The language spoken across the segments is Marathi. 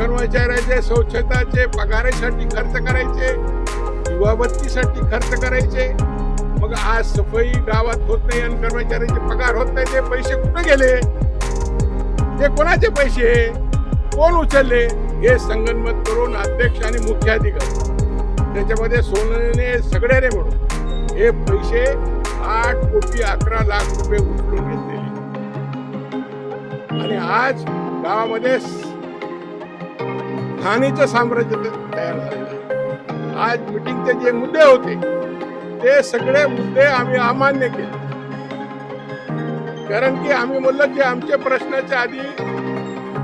कर्मचाऱ्याचे स्वच्छताचे पगारासाठी खर्च करायचे, दिवाबत्तीसाठी खर्च करायचे. मग आज सफाई गावात होत नाही आणि कर्मचाऱ्यांचे पगार होत नाही. ते पैसे कुठे गेले? ते कोणाचे पैसे? कोण उचलले? हे संगनमत करून अध्यक्ष आणि मुख्याधिकारी त्याच्यामध्ये सोनने सगळ्याने म्हणून हे पैसे 8 कोटी 11 लाख रुपये उचलून घेतलेले. आणि आज गावामध्ये खाणीचं साम्राज्य तयार झालं. आज मिटिंगचे जे मुद्दे होते ते सगळे मुद्दे आम्ही अमान्य केले. कारण की आम्ही म्हणलं की आमच्या प्रश्नाच्या आधी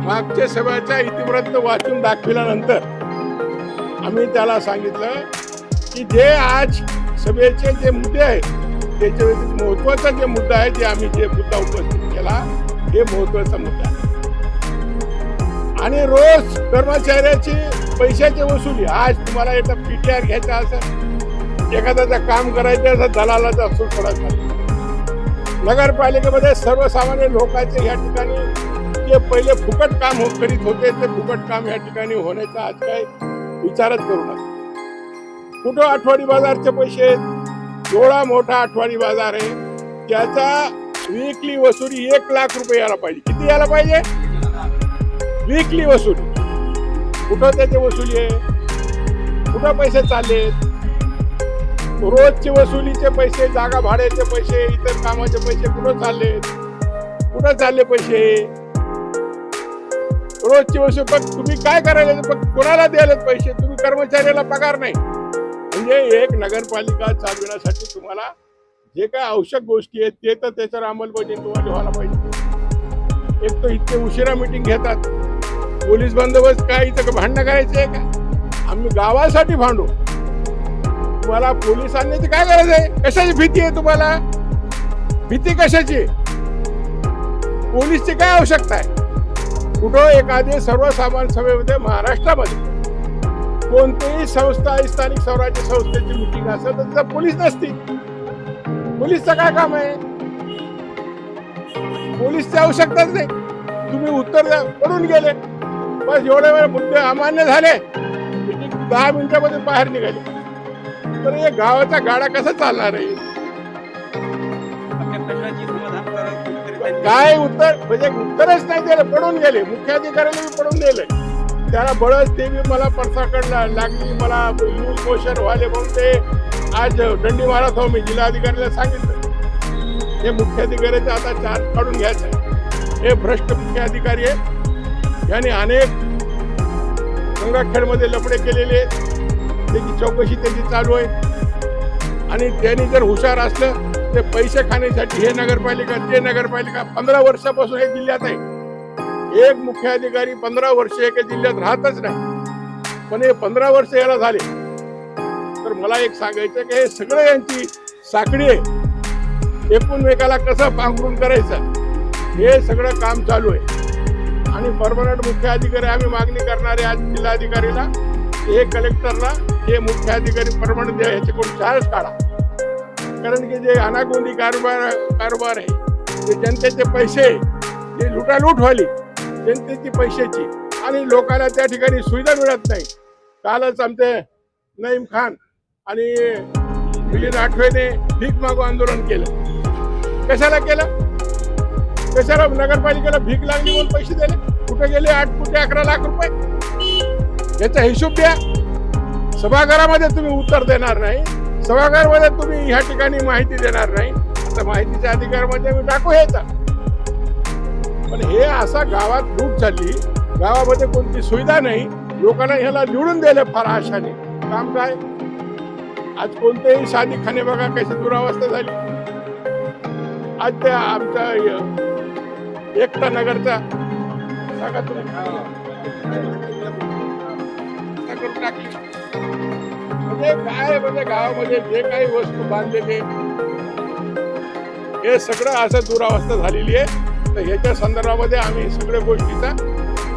मागच्या सभेचा इतिवृत्त वाचून दाखविल्यानंतर आम्ही त्याला सांगितलं की जे आज सभेचे जे मुद्दे आहेत त्याच्या महत्वाचा जे मुद्दा आहे, जे आम्ही जे मुद्दा उपस्थित केला हे महत्वाचा मुद्दा आहे. आणि रोज कर्मचाऱ्याची पैशाची वसुली. आज तुम्हाला एक पीटीआर घ्यायचा असेल, एखाद्याचं काम करायचं असं दलालाचा सुटपडा. नगरपालिकेमध्ये सर्वसामान्य लोकांचे या ठिकाणी जे पहिले फुकट काम करीत होते ते फुकट काम या ठिकाणी होण्याचा आज काही विचारच करू नका. कुठं आठवडी बाजारचे पैसे? एवढा मोठा आठवडी बाजार आहे, त्याचा वीकली वसुली 1 लाख रुपये यायला पाहिजे. किती यायला पाहिजे? वीकली वसुली. कुठं त्याची वसुली आहे? कुठं पैसे चाललेत? रोजची वसुलीचे पैसे, जागा भाड्याचे पैसे, इतर कामाचे पैसे कुठं चाललेत? कुठं चालले पैसे? रोजची वसुली. पण तुम्ही काय करायला? पण कोणाला द्यायला पैसे? तुम्ही कर्मचाऱ्याला पगार नाही. म्हणजे एक नगरपालिका चालविण्यासाठी तुम्हाला जे काय आवश्यक गोष्टी आहेत ते तर त्याच्यावर अंमलबजावणी तुम्हाला व्हायला पाहिजे. एक तर इतके उशिरा मिटिंग घेतात. पोलीस बंदोबस्त काय इथं भांडणं करायचे आहे का? आम्ही गावासाठी भांडू. तुम्हाला पोलीस आणण्याची काय गरज आहे? कशाची भीती आहे तुम्हाला? भीती कशाची? पोलीसची काय आवश्यकता आहे? कुठं एखादी सर्वसामान्य सभेमध्ये महाराष्ट्रामध्ये कोणतीही संस्था, स्थानिक स्वराज्य संस्थेची मिटिंग असेल तर तिथं पोलीस नसती. पोलीसचं काय काम आहे? पोलीसची आवश्यकताच नाही. तुम्ही उत्तर द्या, पडून गेले, बस एवढे वेळ मुद्दे अमान्य झाले, मिटिंग 10 मिनिटांमध्ये बाहेर निघाले. तर हे गावाचा गाडा कसा चालणार आहे? काय उत्तर? म्हणजे उत्तरच नाही दिलं, पडून गेले. मुख्याधिकाऱ्याने मी पडून दिले. त्याला बळच ते बी मला परसाकडला लागली, मला लूज मोशन व्हायले म्हणून ते आज दंडी मारत हो. मी जिल्हाधिकाऱ्याला सांगितलं हे मुख्याधिकाऱ्याचा आता चार्ज काढून घ्यायचा आहे. हे भ्रष्ट मुख्याधिकारी आहे. यांनी अनेक गंगाखेडमध्ये लफडे केलेले, त्याची चौकशी त्याची चालू आहे. आणि त्यांनी जर हुशार असलं ते पैसे खाण्यासाठी हे नगरपालिका ते नगरपालिका 15 वर्षापासून हे जिल्ह्यात आहे. एक मुख्याधिकारी 15 वर्ष एका जिल्ह्यात राहतच नाही. पण हे 15 वर्ष याला झाले. तर मला एक सांगायचं की हे सगळं यांची साखळी आहे. एकूणमेकाला कसं पांघरून करायचं हे सगळं काम चालू आहे. आणि परमनंट मुख्याधिकारी आम्ही मागणी करणारे आज जिल्हाधिकारीला, हे कलेक्टरला, हे मुख्याधिकारी परमनंट द्या, ह्याच्याकडून चार्ज काढा. कारण की जे अनागोंदी कारभार आहे, ते जनतेचे पैसे, जे लुटालूट व्हाली जनतेची पैशाची, आणि लोकांना त्या ठिकाणी सुविधा मिळत नाही. कालच आमचे नईम खान आणि मिलिंद आठवेने भीक मागू आंदोलन केलं. कशाला केलं? कशाला? नगरपालिकेला भीक लागली म्हणून पैसे दिले. कुठे गेले 8 कोटी 11 लाख रुपये? याचा हिशोब द्या. सभागृहामध्ये तुम्ही उत्तर देणार नाही, सभागृहामध्ये तुम्ही ह्या ठिकाणी माहिती देणार नाही. आता माहितीच्या अधिकारामध्ये आम्ही टाकू ह्याचा. पण हे असा गावात लूट चालली, गावामध्ये कोणती सुविधा नाही, लोकांना ह्याला निवडून दिले फार आशाने. काम काय? आज कोणतेही साधी खाणे बघा कशी दुरावस्था झाली. आज त्या आमचा एकता नगरचा सांगा तुम्ही करून टाकली. म्हणजे काय? म्हणजे गावामध्ये जे काही वस्तू बांधलेले हे सगळं असं दुरावस्था झालेली आहे. तर ह्याच्या संदर्भामध्ये आम्ही सगळ्या गोष्टीचा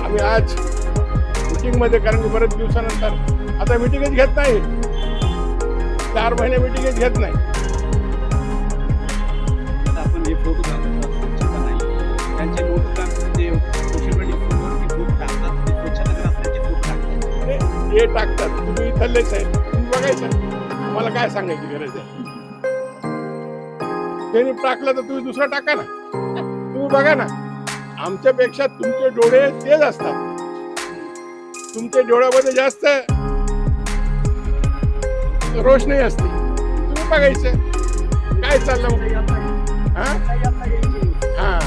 आम्ही आज मिटिंगमध्ये, कारण की बरेच दिवसानंतर आता मिटिंगच घेत नाही, 4 महिने मिटिंगच घेत नाही. आपण हे फोटो त्यांचे लोक सोशल मीडियावर फोटो टाकतात, स्वच्छता हे टाकतात, तुम्ही इथलेच आहे, तुम्ही बघायचं, मला काय सांगायची गरज आहे? त्यांनी टाकलं तर तुम्ही दुसरं टाका ना, तुम्ही बघा ना. आमच्यापेक्षा तुमचे डोळे तेज असतात, तुमच्या डोळ्यामध्ये जास्त रोशनी असते, तुम्ही बघायचं काय चाललं. हा,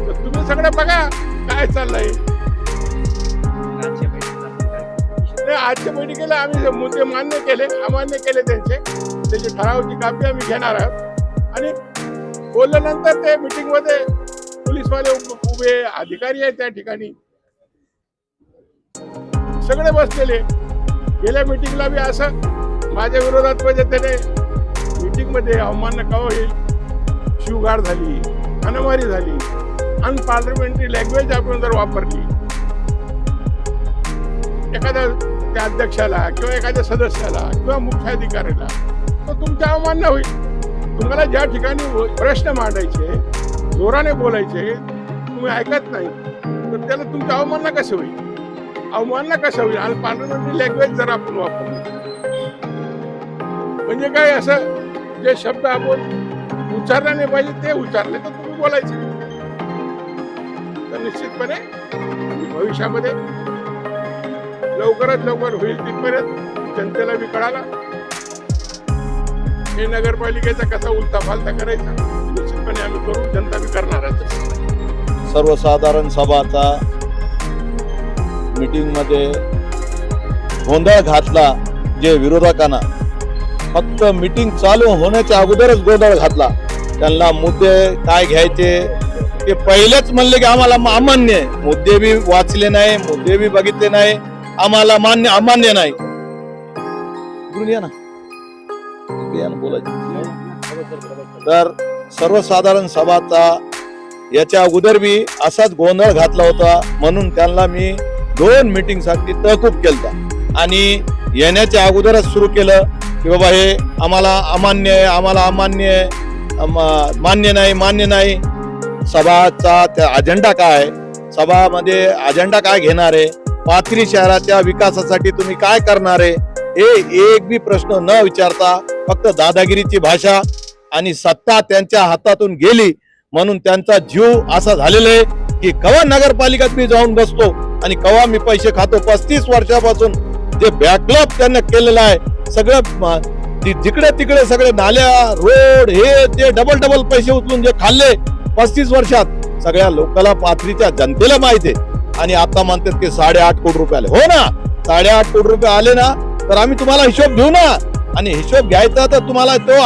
तुम्ही सगळं बघा काय चाललंय. आजच्या बैठकीला आम्ही मुद्दे मान्य केले, अमान्य केले त्याची ठरावाची कापी आम्ही घेणार आहोत. आणि बोलल्यानंतर ते मीटिंग मध्ये पोलीसवाले उभे अधिकारी आहेत त्या ठिकाणी सगळे बसलेले. गेल्या मीटिंगला बी असं माझ्या विरोधात म्हणजे त्याने मीटिंग मध्ये अवमान्य का होईल, शिवगाळ झाली, हाणामारी झाली, अनपार्लमेंटरी लँग्वेज आपण जर वापरली एखाद्या त्या अध्यक्षाला किंवा एखाद्या सदस्याला किंवा मुख्याधिकाऱ्याला तर तुमचे अवमान्य होईल. तुम्हाला ज्या ठिकाणी प्रश्न मांडायचे, जोराने बोलायचे, तुम्ही ऐकत नाही तर त्याला तुमचं अवमान्य कसं होईल, अवमान्य कसं होईल. आणि पार्लमेंटरी लँग्वेज जर आपण वापरली म्हणजे काय, असं जे शब्द आपण उच्चारला नाही पाहिजे ते उच्चारले तर तुम्ही बोलायचे. तर निश्चितपणे भविष्यामध्ये लवकरात लवकर होईल तिथपर्यंत जनतेला बी कळाला हे नगरपालिकेचा कसा उलटा फालता करायचा निश्चितपणे आम्ही करू, जनता बी करणार आहे. सर्वसाधारण सभाचा मीटिंग मध्ये गोंधळ घातला, जे विरोधकांना फक्त मीटिंग चालू होण्याच्या अगोदरच गोंधळ घातला. त्यांना मुद्दे काय घ्यायचे ते पहिलेच म्हणले की आम्हाला अमान्य आहे. मुद्दे बी वाचले नाही, मुद्दे बी बघितले नाही, आम्हाला अमान्य नाही. तर सर्वसाधारण सभाचा याच्या अगोदर बी असाच गोंधळ घातला होता, म्हणून त्यांना मी 2 मीटिंग साठी तहकूब केलता आणि येण्याच्या अगोदरच सुरू केलं की बाबा हे आम्हाला अमान्य आहे, आम्हाला अमान्य आहे, मान्य नाही. सभाचा त्या अजेंडा काय, सभामध्ये अजेंडा काय घेणार आहे, पाथरी शहराच्या विकासासाठी तुम्ही काय करणार आहे, हे एक बी प्रश्न न विचारता फक्त दादागिरीची भाषा आणि सत्ता त्यांच्या हातातून गेली म्हणून त्यांचा जीव असा झालेला आहे की कवा नगरपालिकेत मी जाऊन बसतो आणि कवा मी पैसे खातो. 35 वर्षापासून जे बॅकलॉग त्यांना केलेलं आहे, सगळं जिकडे तिकडे सगळे नाल्या, रोड, हे ते डबल पैसे उचलून जे खाल्ले 35 वर्षात सगळ्या लोकांना, पाथरीच्या जनतेला माहिती आहे. आणि आता म्हणतात की 8.5 कोटी रुपये आले. हो ना, 8.5 कोटी रुपये आले ना तर आम्ही तुम्हाला हिशोब घेऊ ना. आणि हिशोब घ्यायचा तर तुम्हाला तो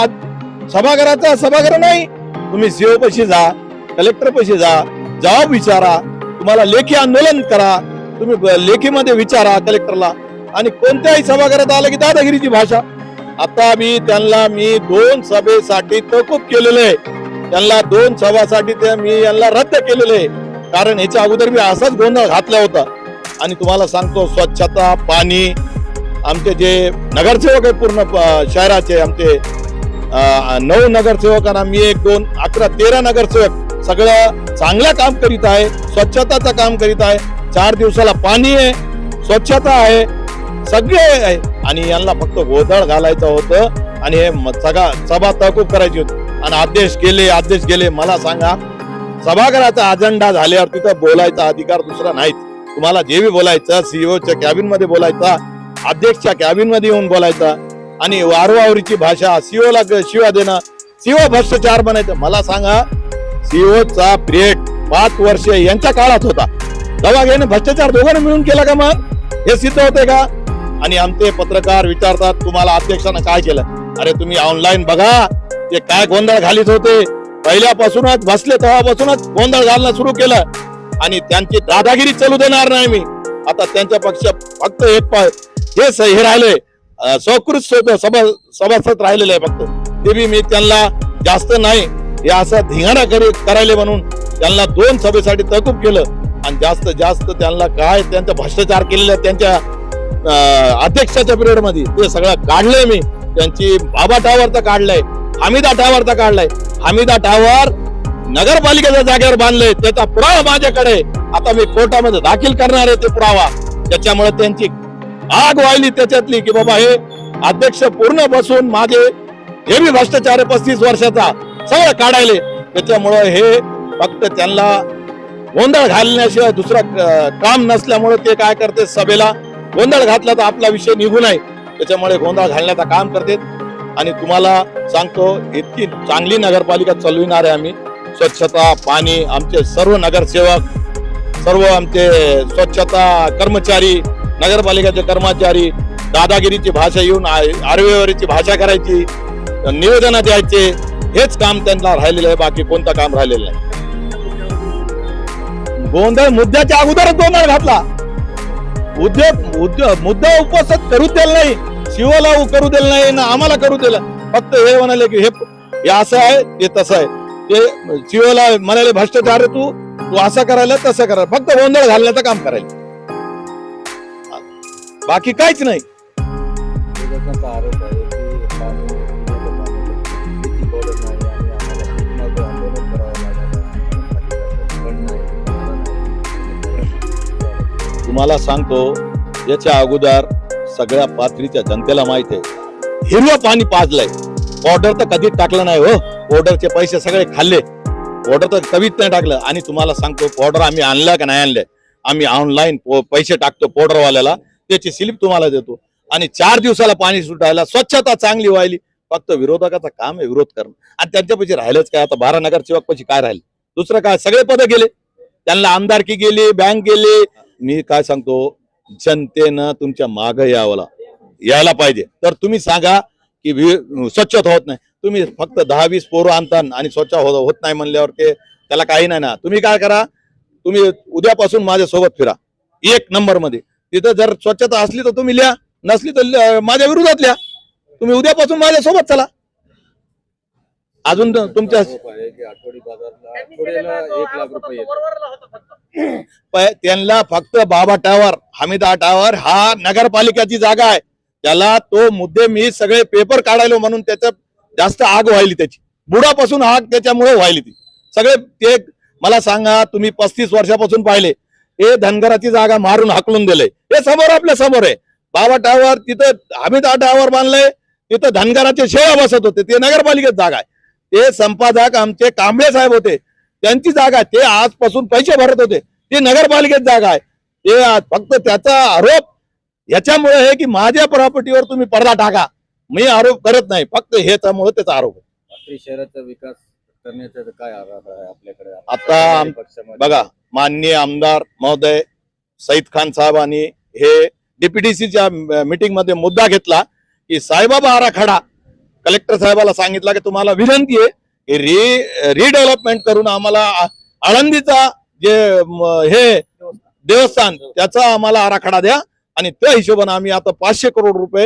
सभागृहाचा सभागृह नाही, तुम्ही सीओ पाशी जा, कलेक्टर पाशी जा, विचारा, तुम्हाला लेखी आंदोलन करा, तुम्ही लेखीमध्ये विचारा कलेक्टरला. आणि कोणत्याही सभागृहात आलं की दादागिरीची भाषा. आता मी त्यांना 2 सभेसाठी तहकूब केलेलं आहे, त्यांना 2 सभासाठी मी यांना रद्द केलेलं आहे, कारण याच्या अगोदर मी असाच गोंधळ घातला होता. आणि तुम्हाला सांगतो, स्वच्छता, पाणी, आमचे जे नगरसेवक आहे पूर्ण शहराचे, आमचे 9 नगरसेवकांना मी 1, 2, 11, 13 नगरसेवक सगळं चांगलं काम करीत आहे, स्वच्छताचं काम करीत आहे. 4 दिवसाला पाणी आहे, स्वच्छता आहे, सगळे आहे. आणि यांना फक्त गोंधळ घालायचं होतं आणि हे सभा तहकूब करायची होती. आणि आदेश गेले. मला सांगा, सभागृहाचा अजेंडा झाल्यावर तिथं बोलायचा अधिकार दुसरा नाही. तुम्हाला जे बी बोलायचं, सीईओच्या कॅबिन मध्ये बोलायचा, अध्यक्षच्या कॅबिन मध्ये येऊन बोलायचा. आणि वारवावरीची भाषा, सीईओला शिवा देणं, सीईओ भ्रष्टाचार बनायचं. मला सांगा, सीईओचा पिरियड 5 वर्ष यांच्या काळात होता, दवा घेणे भ्रष्टाचार दोघांनी मिळून केला का? मग हे सिद्ध होते का? आणि आमचे पत्रकार विचारतात तुम्हाला अध्यक्षानं काय केलं. अरे तुम्ही ऑनलाईन बघा, ते काय गोंधळ घालीत होते. पहिल्यापासूनच बसले तेव्हापासूनच गोंधळ घालणं सुरू केलं. आणि त्यांची दादागिरी चालू देणार नाही मी. आता त्यांच्या पक्ष फक्त हे राहिले, सकृत सभासद राहिलेले आहे फक्त, ते बी मी त्यांना जास्त नाही हे असं धिंगाणा करायले म्हणून त्यांना 2 सभेसाठी तहकूब केलं. आणि जास्त त्यांना काय त्यांचा भ्रष्टाचार केलेला त्यांच्या अध्यक्षाच्या पिरियड मध्ये ते सगळं काढलंय मी. त्यांची बाबा टावरचा काढलाय, हमीदा टावरचा काढलाय. हमीदा टावर नगरपालिकेच्या जागेवर बांधलंय, त्याचा पुरावा माझ्याकडे. आता मी कोर्टामध्ये दाखल करणार आहे ते पुरावा. त्याच्यामुळे त्यांची आग वाहिली त्याच्यातली की बाबा हे अध्यक्ष पूर्ण बसून माझे हे बी भ्रष्टाचार 35 वर्षाचा सगळं काढायले. त्याच्यामुळं हे फक्त त्यांना गोंधळ घालण्याशिवाय दुसरं काम नसल्यामुळे ते काय करते, सभेला गोंधळ घातला तर आपला विषय निघू नये त्याच्यामुळे गोंधळ घालण्याचं काम करते. आणि तुम्हाला सांगतो इतकी चांगली नगरपालिका चालविणार आहे आम्ही. स्वच्छता, पाणी, आमचे सर्व नगरसेवक, सर्व आमचे स्वच्छता कर्मचारी, नगरपालिकेचे कर्मचारी दादागिरीची भाषा येऊन आरवेवारीची भाषा करायची, निवेदन द्यायचे, हेच काम त्यांना राहिलेलं आहे. बाकी कोणतं काम राहिलेलं नाही. गोंधळ मुद्द्याच्या अगोदरच गोंधळ घातला. मुद्दा उपस्थित करू दिला नाही, शिवला करू दिलं नाही ना आम्हाला करू दिलं. फक्त हे म्हणाले की हे असं आहे, ते तसं आहे. ते शिवला म्हणाले भ्रष्टाचार तू असं करायला तसं करायला, फक्त गोंधळ घालण्याचं काम करायला, बाकी काहीच नाही. आरोप आहे की तुम्हाला सांगतो याच्या अगोदर सगळ्या पाथरीच्या जनतेला माहित आहे हिरवं पाणी पाजलंय. ऑर्डर तर कधीच टाकलं नाही हो. ऑर्डरचे पैसे सगळे खाल्ले, ऑर्डर तर कधीच नाही टाकलं. आणि तुम्हाला सांगतो पावडर आम्ही आणलं का नाही आणलंय, आम्ही ऑनलाईन पैसे टाकतो पावडरवाल्याला, त्याची स्लिप तुम्हाला देतो. आणि 4 दिवसाला पाणी सुटायला, स्वच्छता चांगली व्हायली. फक्त विरोधकाचं काम आहे विरोध करणं. आणि त्यांच्यापाशी राहिलंच काय आता, 12 नगरसेवक पाशी काय राहिले, दुसरं काय, सगळे पद गेले, त्यांना आमदारकी गेली, बँक गेली. मी काय सांगतो, जनतेनं तुमच्या माग यायला पाहिजे. तर तुम्ही सांगा की स्वच्छता होत नाही, तुम्ही फक्त 10-20 पोरं आणता आणि स्वच्छ होत नाही म्हणल्यावर त्याला काही नाही ना. तुम्ही काय करा, तुम्ही उद्यापासून माझ्या सोबत फिरा 1 नंबर मध्ये. तिथं जर स्वच्छता असली तर तुम्ही लिहा, नसली तर माझ्या विरोधात लिहा. तुम्ही उद्यापासून माझ्या सोबत चला. अजून तुमच्या आठवडी बाजारला आठवड्याला 1 लाख रुपये येतात. त्यांना फक्त बाबा टावर, हमीदा टावर हा नगरपालिकेची जागा आहे. त्याला तो मुद्दे मी सगळे पेपर काढायलो म्हणून त्याच्यात जास्त आग व्हायली, त्याची बुडापासून आग त्याच्यामुळे व्हायली ती सगळे. ते मला सांगा, तुम्ही 35 वर्षापासून पाहिले हे धनगराची जागा मारून हाकलून दिले. हे समोर आपल्या समोर आहे बाबा टावर. तिथं हमीदा टावर बांधलंय, तिथं धनगराचे शेळ्या बसत होते, ते नगरपालिकेत जागा आहे. ते संपादक आमचे कांबळे साहेब होते, त्यांची जागा आहे. ते आजपासून पैसे भरत होते, ते नगरपालिकेत जागा आहे. ते फक्त त्याचा आरोप याच्यामुळे आहे की माझ्या प्रॉपर्टीवर तुम्ही पडदा टाका. मी आरोप करत नाही, फक्त ह्याच्यामुळे त्याचा आरोप आहे. पाथरी शहराचा विकास करण्याचा काय आराखडा आहे आपल्याकडे? आता बघा, माननीय आमदार महोदय सईद खान साहेबांनी हे डीपीडीसीच्या मीटिंग मध्ये मुद्दा घेतला की साईबाबा आराखडा कलेक्टर साहेबाला सांगितला की तुम्हाला विनंती आहे रिडेव्हलपमेंट करून आम्हाला आळंदीचा जे हे देवस्थान त्याचा आम्हाला आराखडा द्या. आणि त्या हिशोबाने आम्ही आता 500 करोड रुपये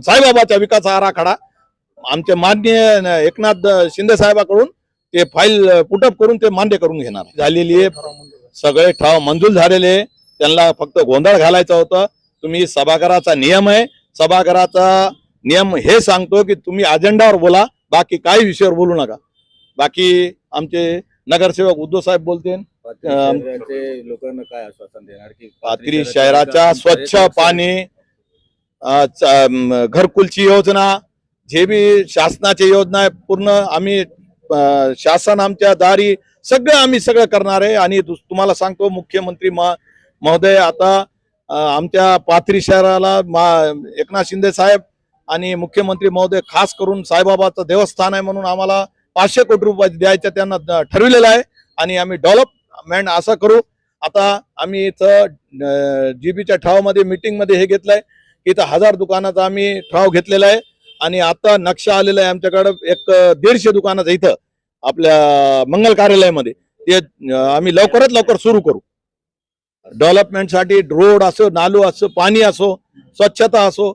साईबाबाच्या विकास आराखडा आमचे माननीय एकनाथ शिंदे साहेबाकडून ते फाईल पुटअप करून ते मान्य करून घेणार झालेली आहे. सगळे ठराव मंजूर झालेले, त्यांना फक्त गोंधळ घालायचा होता. तुम्ही सभागृहाचा नियम आहे, सभागृहाचा नियम हे सांगतो की तुम्ही अजेंडावर बोला, बाकी काही विषयावर बोलू नका. बाकी आमचे नगरसेवक उद्धव साहेब बोलते. लोकांना काय आश्वासन देणार की पाथरी शहराच्या स्वच्छ पाणी, घरकुलची योजना, जे बी शासनाची योजना आहे पूर्ण आम्ही शासन आमच्या दारी आम्ही सगळं करणार आहे. आणि तुम्हाला सांगतो मुख्यमंत्री महोदय आता आमच्या पाथरी शहराला एकनाथ शिंदे साहेब आणि मुख्यमंत्री महोदय खास करून साईबाबाचं देवस्थान आहे म्हणून आम्हाला 500 कोटी रुपये द्यायचं त्यांना ठरविलेलं आहे. आणि आम्ही डेव्हलपमेंट असं करू. आता आम्ही इथं जीबीच्या ठरावामध्ये मीटिंग मध्ये हे घेतलंय की इथं 1000 दुकानाचा आम्ही ठराव घेतलेला आहे. आणि आता नक्षा आलेला आहे आमच्याकडे 150 दुकानाचं इथं आपल्या मंगल कार्यालयामध्ये. ते आम्ही लवकरात लवकर सुरू करू. डेव्हलपमेंटसाठी रोड असो, नालू असो, पाणी असो, स्वच्छता असो.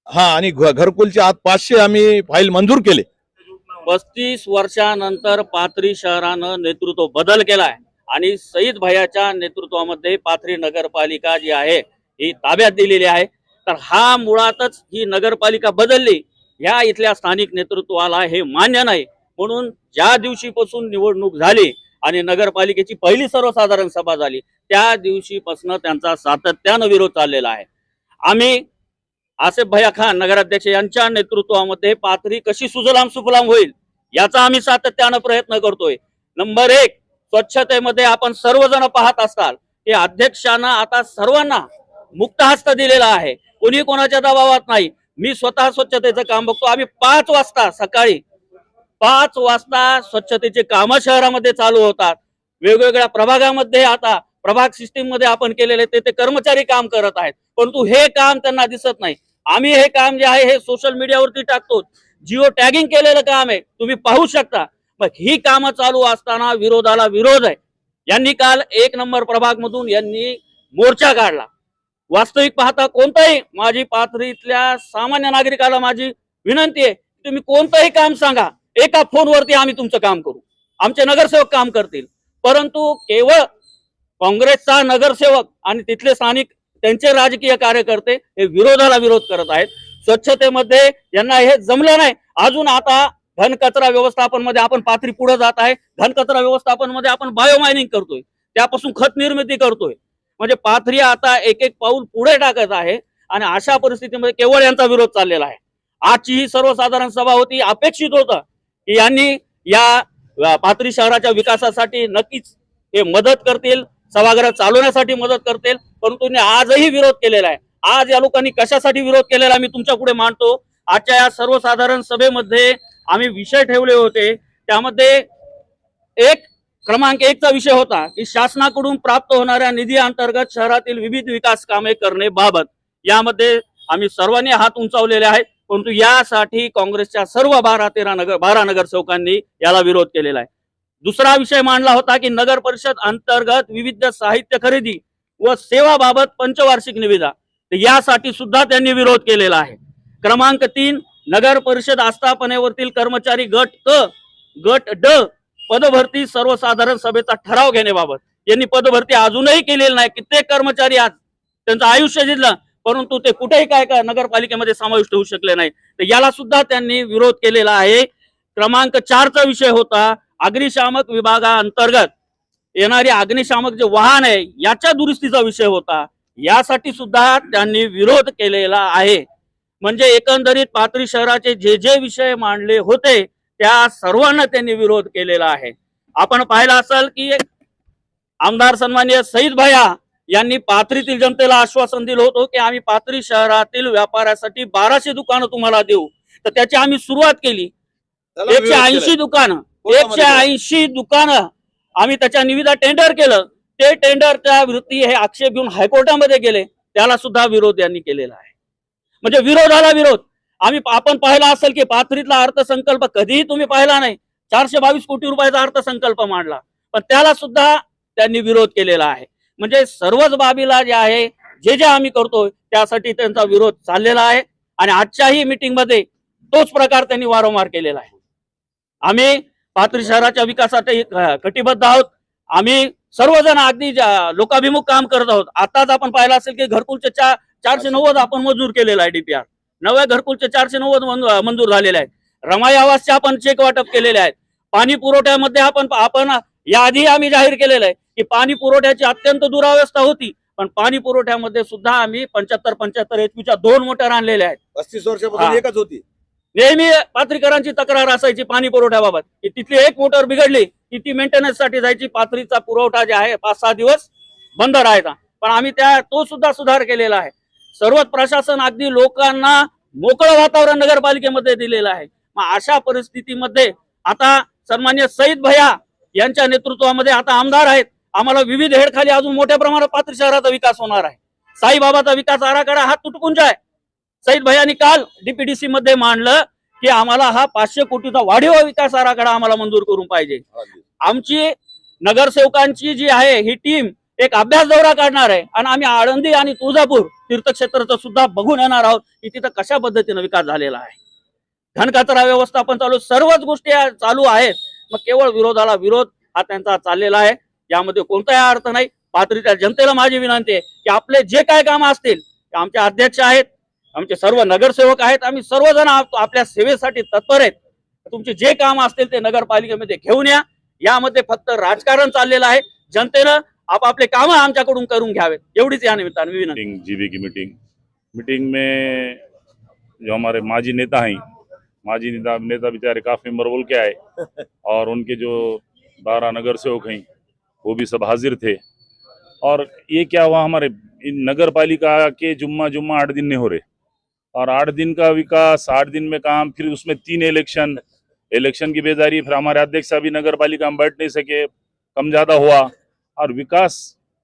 हा, आणि घरकुलचे आज 500 आम्ही फाईल मंजूर केले. 35 वर्षानंतर पाथरी शहरानं नेतृत्व बदल केलाय आणि सईद भैयाच्या नेतृत्वामध्ये पाथरी नगरपालिका जी आहे ही ताब्यात दिलेली आहे. तर हा मुळातच ही नगरपालिका बदलली, ह्या इथल्या स्थानिक नेतृत्वाला हे मान्य नाही. म्हणून ज्या दिवशीपासून निवडणूक झाली आणि नगरपालिकेची पहिली सर्वसाधारण सभा झाली त्या दिवशीपासून त्यांचा सातत्यानं विरोध चाललेला आहे. आम्ही आसिफ भैया खान नगराध्यक्ष यांच्या नेतृत्वामध्ये पाथरी कशी सुजलाम सुफलाम होईल याचा आम्ही सातत्यानं प्रयत्न करतोय. नंबर 1, स्वच्छतेमध्ये आपण सर्वजण पाहत असताल की अध्यक्षांना आता सर्वांना मुक्त हस्त दिलेला आहे. कोणी कोणाच्या दबावात नाही. मी स्वतः स्वच्छतेचं काम बघतो. आम्ही 5 वाजता सकाळी 5 वाजता स्वच्छतेचे कामं शहरामध्ये चालू होतात. वेगवेगळ्या प्रभागामध्ये आता प्रभाग सिस्टीम मध्ये आपण केलेले ते कर्मचारी काम करत आहेत, परंतु हे काम त्यांना दिसत नाही. आम्ही हे काम जे आहे हे सोशल मीडियावरती टाकतो. जिओ टॅगिंग केलेलं काम आहे, तुम्ही पाहू शकता. मग ही कामं चालू असताना विरोधाला विरोध आहे. यांनी काल 1 नंबर प्रभाग मधून यांनी मोर्चा काढला. वास्तविक पाहता कोणताही माझी पाथरीतल्या सामान्य नागरिकाला माझी विनंती आहे, तुम्ही कोणतंही काम सांगा, एका फोनवरती आम्ही तुमचं काम करू, आमचे नगरसेवक काम करतील. परंतु केवळ काँग्रेसचा नगरसेवक आणि तिथले स्थानिक त्यांचे राजकीय कार्यकर्ते हे विरोधाला विरोध करत आहेत. स्वच्छतेमध्ये यांना हे जमलं नाही. अजून आता घनकचरा व्यवस्थापन मध्ये आपण पाथरी पुढे जात आहे. घनकचरा व्यवस्थापन मध्ये आपण बायोमायनिंग करतोय, त्यापासून खत निर्मिती करतोय. म्हणजे पाथरी आता एक पाऊल पुढे टाकत आहे आणि अशा परिस्थितीमध्ये केवळ यांचा विरोध चाललेला आहे. आजची ही सर्वसाधारण सभा होती. अपेक्षित होतं की यांनी या पाथरी शहराच्या विकासासाठी नक्कीच हे मदत करतील, सभागृह चालवण्यासाठी मदत करतील, परंतु आजही विरोध केलेला आहे. आज या लोकांनी कशासाठी विरोध केलेला मी तुमच्या पुढे मांडतो. आजच्या या सर्वसाधारण सभेमध्ये आम्ही विषय ठेवले होते. त्यामध्ये क्रमांक 1 चा विषय होता की शासनाकडून प्राप्त होणाऱ्या निधी अंतर्गत शहरातील विविध विकास कामे करणे बाबत. यामध्ये आम्ही सर्वांनी हात उंचावलेले आहेत, परंतु यासाठी काँग्रेसच्या सर्व 12 नगरसेवकांनी याला विरोध केलेला आहे. दुसरा विषय मांडला होता की नगर परिषद अंतर्गत विविध साहित्य खरेदी व सेवाबाबत पंचवार्षिक निविदा, यासाठी सुद्धा त्यांनी विरोध केलेला आहे. क्रमांक 3 नगर परिषद आस्थापनेवरील कर्मचारी गट ड पदभरती सर्वसाधारण सभेचा ठराव घेण्याबाबत. यांनी पदभरती अजूनही केलेली नाही. कित्येक कर्मचारी आज त्यांचं आयुष्य जिंकलं, परंतु ते कुठेही काय नगरपालिकेमध्ये समाविष्ट होऊ शकले नाही. तर याला सुद्धा त्यांनी विरोध केलेला आहे. क्रमांक 4 चा विषय होता अग्निशामक विभागाअंतर्गत येणारे अग्निशामक जे वाहन आहे याच्या दुरुस्तीचा विषय होता. यासाठी सुद्धा त्यांनी विरोध केलेला आहे. म्हणजे एकंदरीत पाथरी शहराचे जे विषय मांडले होते त्या सर्वांना त्यांनी विरोध केलेला आहे. आपण पाहिलं असेल की आमदार सन्माननीय सईद भैया यांनी पाथरीतील जनतेला आश्वासन दिलं होतं की आम्ही पाथरी शहरातील व्यापारासाठी 1200 दुकानं तुम्हाला देऊ. तर त्याची आम्ही सुरुवात केली. 180 दुकानं आम्ही त्याच्या निविदा टेंडर केलं. ते टेंडरच्या विरुद्ध हे आक्षेप घेऊन हायकोर्टामध्ये गेले. त्याला सुद्धा विरोध यांनी केलेला आहे. म्हणजे विरोधाला विरोध. आपण पाहिला असेल की पाथरीतला अर्थसंकल्प कधीही तुम्ही पाहिला नाही. 422 कोटी रुपयाचा अर्थसंकल्प मांडला, पण त्याला सुद्धा त्यांनी विरोध केलेला आहे. म्हणजे सर्वच बाबीला जे आहे जे आम्ही करतोय त्यासाठी त्यांचा विरोध चाललेला आहे. आणि आजच्याही मीटिंग मध्ये तोच प्रकार त्यांनी वारंवार केलेला आहे. आम्ही पाथरी शहराच्या विकासासाठी कटिबद्ध आहोत. आम्ही सर्वजण अगदी लोकाभिमुख काम करत आहोत. आताच आपण पाहिलं असेल की घरकुलचे 490 आपण मंजूर केलेला आहे. DPR नव्या घरकुलचे 490 मंजूर झालेले आहेत. रमाई आवासचे आपण चेक वाटप केलेले आहेत. पाणी पुरवठ्यामध्ये आपण याआधी आम्ही जाहीर केलेलं आहे की पाणी पुरवठ्याची अत्यंत दुरावस्था होती, पण पाणी पुरवठ्यामध्ये सुद्धा आम्ही 75 HP 2 मोटर आणलेल्या आहेत. 35 वर्षापासून एकच होती. नेहमी पाथरीकरांची तक्रार असायची पाणी पुरवठ्याबाबत की तिथली एक मोटर बिघडली की ती मेंटेनन्स साठी जायची. पाथरीचा पुरवठा जे आहे 5-6 दिवस बंद राहायचा, पण आम्ही तो सुद्धा सुधार केलेला आहे. सर्वच प्रशासन अगदी लोकांना मोकळं वातावरण नगरपालिकेमध्ये दिलेलं आहे. मग अशा परिस्थितीमध्ये आता सन्माननीय सईद भैया यांच्या नेतृत्वामध्ये आता आमदार आहेत. आम्हाला विविध हेडखाली अजून मोठ्या प्रमाणात पाथरी शहराचा विकास होणार आहे. साईबाबाचा विकास आराखडा हा तुटपुंज आहे. सईद भैयांनी काल DPDC मध्ये मांडलं की आम्हाला हा 500 कोटीचा वाढीव विकास आराखडा आम्हाला मंजूर करून पाहिजे. आमची नगरसेवकांची जी आहे ही टीम एक अभ्यास दौरा काढणार आहे आणि आम्ही आळंदी आणि तुळजापूर तीर्थक्षेत्राचं सुद्धा बघून येणार आहोत की तिथं कशा पद्धतीने विकास झालेला आहे. घनकचरा व्यवस्थापन चालू, सर्वच गोष्टी चालू आहेत. मग केवळ विरोधाला विरोध हा त्यांचा चाललेला आहे. यामध्ये कोणताही अर्थ नाही. पाथरीच्या जनतेला माझी विनंती आहे की आपले जे काय काम असतील ते आमचे अध्यक्ष आहेत, आमचे सर्व नगरसेवक आहेत, आम्ही सर्वजण आपल्या सेवेसाठी तत्पर आहेत. तुमचे जे काम असतील ते नगरपालिकेमध्ये घेऊन या. यामध्ये फक्त राजकारण चाललेलं आहे. जनतेनं आपापले कामं आमच्याकडून करून घ्यावेत, एवढीच या निमित्ताने मी विनंती. मीटिंग जीबी की मीटिंग में जो हमारे माजी नेता हैं, माजी नेता बेचारे काफी मेंबर बोल के आए और उनके जो 12 नगर सेवक हैं वो भी सब हाजिर थे। और ये क्या हुआ, हमारे इन नगर पालिका के जुम्मा 8 दिन नहीं हो रहे और 8 दिन का विकास, 8 दिन में काम, फिर उसमें 3 इलेक्शन की बेजारी, फिर हमारे अध्यक्ष अभी नगर पालिका में बैठ नहीं सके, कम ज्यादा हुआ। और विकास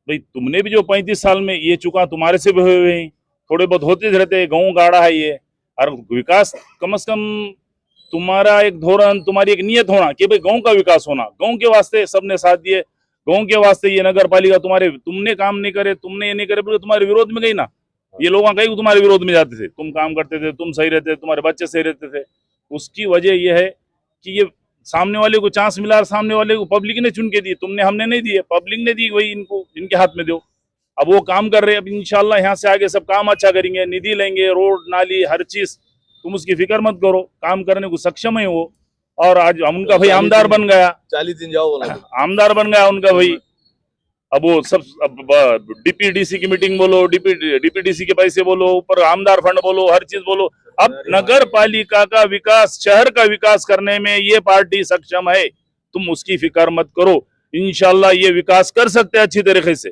भाई तुमने भी जो 35 साल में ये चुका, तुम्हारे से भी हुए हैं, थोड़े बहुत होते रहते, गाँव गाड़ा है ये। और विकास कम से कम तुम्हारा एक धोरण, तुम्हारी एक नियत होना कि भाई गांव का विकास होना, गांव के वास्ते सबने साथ दिए, गांव के वास्ते ये नगर पालिका तुमने काम नहीं करे, तुमने ये नहीं करे, बोले तुम्हारे विरोध में गई ना, ये लोग कहीं तुम्हारे विरोध में जाते थे, तुम काम करते थे, तुम सही रहते थे, तुम्हारे बच्चे सही रहते थे। उसकी वजह यह है कि ये सामने वाले को चांस मिला और सामने वाले को पब्लिक ने चुन के दी, तुमने, हमने नहीं दिए, पब्लिक ने दी, वही इनको इनके हाथ में दो। अब वो काम कर रहे हैं, अब इंशाल्लाह यहाँ से आगे सब काम अच्छा करेंगे, निधि लेंगे, रोड नाली हर चीज, तुम उसकी फिक्र मत करो, काम करने को सक्षम है वो। और आज उनका भाई आमदार बन गया, 40 दिन जाओ बोला आमदार बन गया उनका भाई। अब वो सब डीपीडीसी की मीटिंग बोलो, डीपीडीसी के पैसे बोलो, ऊपर आमदार फंड बोलो, हर चीज बोलो। अब नगर पालिका का विकास, शहर का विकास करने में ये पार्टी सक्षम है, तुम उसकी फिक्र मत करो, इंशाल्लाह ये विकास कर सकते हैं अच्छी तरीके से।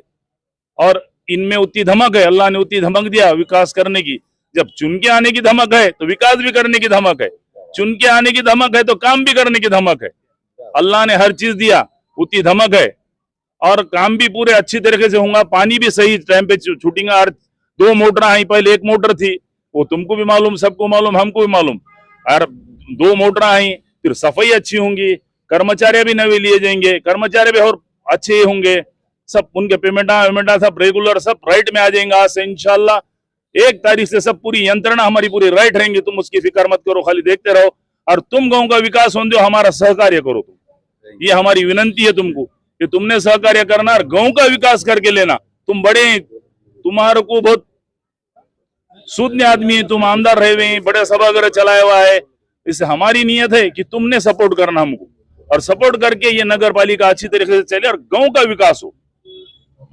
और इनमें उतनी धमक है, अल्लाह ने उतनी धमक दिया विकास करने की। जब चुन के आने की धमक है तो विकास भी करने की धमक है, चुन के आने की धमक है तो काम भी करने की धमक है। अल्लाह ने हर चीज दिया, उतनी धमक है और काम भी पूरे अच्छी तरीके से होगा, पानी भी सही टाइम पे छूटेगा। 2 मोटर आई, पहले 1 मोटर थी, वो तुमको भी मालूम, सबको मालूम, हमको भी मालूम। और 2 मोटर आई, फिर सफाई अच्छी होंगी, कर्मचारी भी नए लिए जाएंगे, कर्मचारी भी और अच्छे होंगे, सब उनके पेमेंटा सब रेगुलर, सब राइट में आ जाएंगे। आज से इंशाल्लाह 1 तारीख से सब पूरी यंत्रणा हमारी पूरी राइट रहेंगी, तुम उसकी फिक्र मत करो, खाली देखते रहो। और तुम गांव का विकास होने दो, हमारा सहकार्य करो तुम, ये हमारी विनंती है तुमको कि तुमने सहकार्य करना और गांव का विकास करके लेना। तुम बड़े, तुम्हारे को बहुत शून्य आदमी है, तुम आमदार रहे हुए हैं, बड़े सभागृह चलाया हुआ है, इससे हमारी नियत है कि तुमने सपोर्ट करना हमको, और सपोर्ट करके ये नगर पालिका अच्छी तरीके से चले और गांव का विकास हो।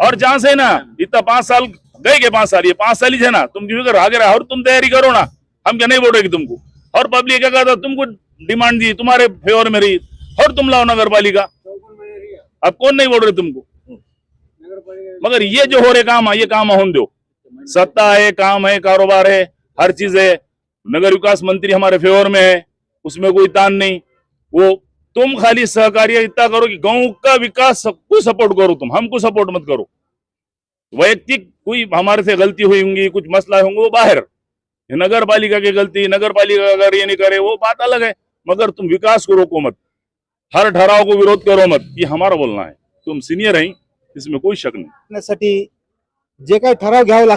और जहां से ना इतना 5 साल गए के 5 साल, ये 5 साल ही थे ना, तुम क्यों कर आगे रहा, और तुम तैयारी करो ना, हम क्या नहीं बोल रहे तुमको। और पब्लिक क्या कहता, तुमको डिमांड दी, तुम्हारे फेवर में रही, और तुम लाओ नगर पालिका, अब कौन नहीं बोल रहे तुमको। मगर ये जो हो रहे काम है, ये काम होने दो, सत्ता है, काम है, कारोबार है, हर चीज है। नगर विकास मंत्री हमारे फेवर में है, उसमें कोई तान नहीं। वो तुम खाली सहकार्य इतना करो कि गांव का विकास सबको सपोर्ट करो, तुम हमको सपोर्ट मत करो। वैयक्तिक कोई हमारे से गलती हुई होंगी, कुछ मसला होंगे, वो बाहर, नगर पालिका की गलती, नगर पालिका अगर ये नहीं करे वो बात अलग है, मगर तुम विकास को रोको मत, हर ठहराव को विरोध करो मत, ये हमारा बोलना है। तुम सीनियर हैं, इसमें कोई शक नहीं। साठी जे काही ठराव घ्यावे लागतात